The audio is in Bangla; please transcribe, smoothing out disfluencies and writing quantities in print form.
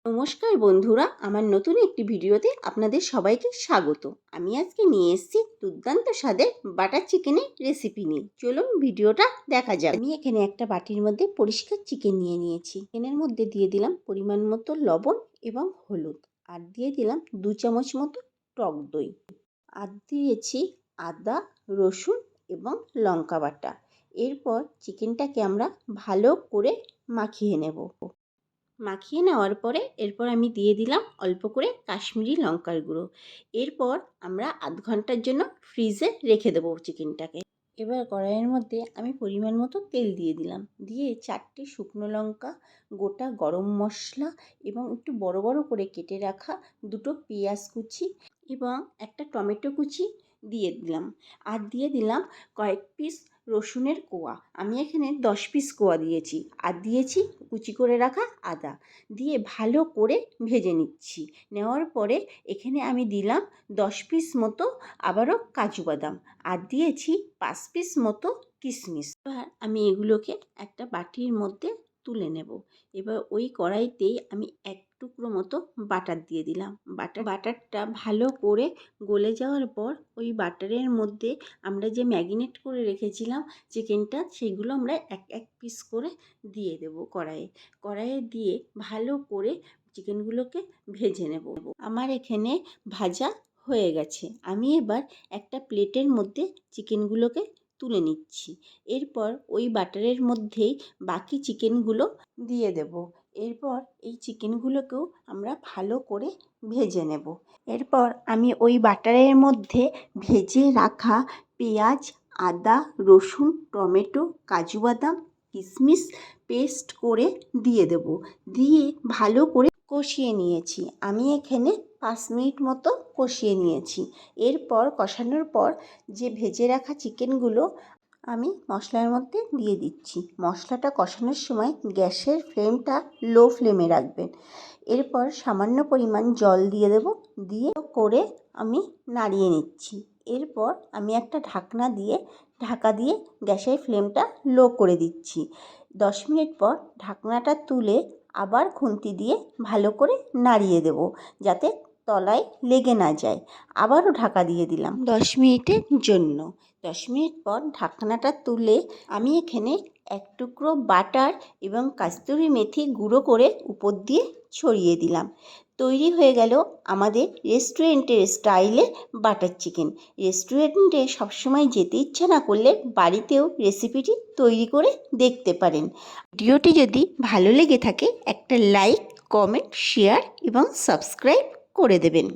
নমস্কার বন্ধুরা, আমার নতুন একটি ভিডিওতে আপনাদের সবাইকে স্বাগত। আমি আজকে নিয়ে এসেছি দুর্দান্ত স্বাদের বাটার চিকেনের রেসিপি নিয়ে। চলুন ভিডিওটা দেখা যাক। আমি এখানে একটা বাটির মধ্যে পরিষ্কার চিকেন নিয়ে নিয়েছি। চিকেনের মধ্যে দিয়ে দিলাম পরিমাণ মতো লবণ এবং হলুদ, আর দিয়ে দিলাম 2 চামচ মতো টক দই, আর দিয়েছি আদা, রসুন এবং লঙ্কা বাটা। এরপর চিকেনটাকে আমরা ভালো করে মাখিয়ে নেব। মাখিয়ে নেওয়ার পরে এরপর আমি দিয়ে দিলাম অল্প করে কাশ্মীরি লঙ্কার গুঁড়ো। এরপর আমরা আধ ঘন্টার জন্য ফ্রিজে রেখে দেবো চিকেনটাকে। এবার কড়াইয়ের মধ্যে আমি পরিমাণ মতো তেল দিয়ে দিলাম, দিয়ে 4টে শুকনো লঙ্কা, গোটা গরম মশলা এবং একটু বড় বড় করে কেটে রাখা 2টো পেঁয়াজ কুচি এবং একটা টমেটো কুচি দিয়ে দিলাম, আর দিয়ে দিলাম কয়েক পিস রসুনের কোয়া। আমি এখানে 10 পিস কোয়া দিয়েছি, আর দিয়েছি কুচি করে রাখা আদা। দিয়ে ভালো করে ভেজে নিচ্ছি। নেওয়ার পরে এখানে আমি দিলাম 10 পিস মতো আবারও কাজু বাদাম, আর দিয়েছি 5 পিস মতো কিশমিশ। এবার আমি এগুলোকে একটা বাটির মধ্যে তুলে নেব। এবার ওই কড়াইতেই আমি 1 টুকরো মতো বাটার দিয়ে দিলাম। বাটারটা ভালো করে গলে যাওয়ার পর ওই বাটারের মধ্যে আমরা যে ম্যারিনেট করে রেখেছিলাম চিকেনটা, সেগুলো আমরা এক এক পিস করে দিয়ে দেব কড়াইয়ে দিয়ে ভালো করে চিকেনগুলোকে ভেজে নেব। আমার এখানে ভাজা হয়ে গেছে। আমি এবার একটা প্লেটের মধ্যে চিকেনগুলোকে তুলে নিচ্ছি। এরপর ওই বাটারের মধ্যেই বাকি চিকেনগুলো দিয়ে দেব। এরপর এই চিকেনগুলোকেও আমরা ভালো করে ভেজে নেব। এরপর আমি ওই বাটারের মধ্যে ভেজে রাখা পেঁয়াজ, আদা, রসুন, টমেটো, কাজু বাদাম, কিশমিশ পেস্ট করে দিয়ে দেব। দিয়ে ভালো করে কষিয়ে নিয়েছি। আমি এখানে 5 মিনিট মতো কষিয়ে নিয়েছি। এরপর কষানোর পর যে ভেজে রাখা চিকেনগুলো আমি মশলার মধ্যে দিয়ে দিচ্ছি। মশলাটা কষানোর সময় গ্যাসের ফ্লেমটা লো ফ্লেমে রাখবেন। এরপর সামান্য পরিমাণ জল দিয়ে দেব, দিয়ে করে আমি নাড়িয়ে নিচ্ছি। এরপর আমি একটা ঢাকা দিয়ে গ্যাসের ফ্লেমটা লো করে দিচ্ছি। 10 মিনিট পর ঢাকনাটা তুলে আবার খুন্তি দিয়ে ভালো করে নাড়িয়ে দেব, যাতে তলায় লেগে না যায়। আবারও ঢাকা দিয়ে দিলাম 10 মিনিটের জন্য। 10 মিনিট পর ঢাকনাটা তুলে আমি এখানে 1 টুকরো বাটার এবং কাস্তুরি মেথি গুঁড়ো করে উপর দিয়ে ছড়িয়ে দিলাম। তৈরি হয়ে গেল আমাদের রেস্টুরেন্টের স্টাইলে বাটার চিকেন। রেস্টুরেন্টে সবসময় যেতে ইচ্ছা না করলে বাড়িতেও রেসিপিটি তৈরি করে দেখতে পারেন। ভিডিওটি যদি ভালো লেগে থাকে একটা লাইক, কমেন্ট, শেয়ার এবং সাবস্ক্রাইব করে দেবেন।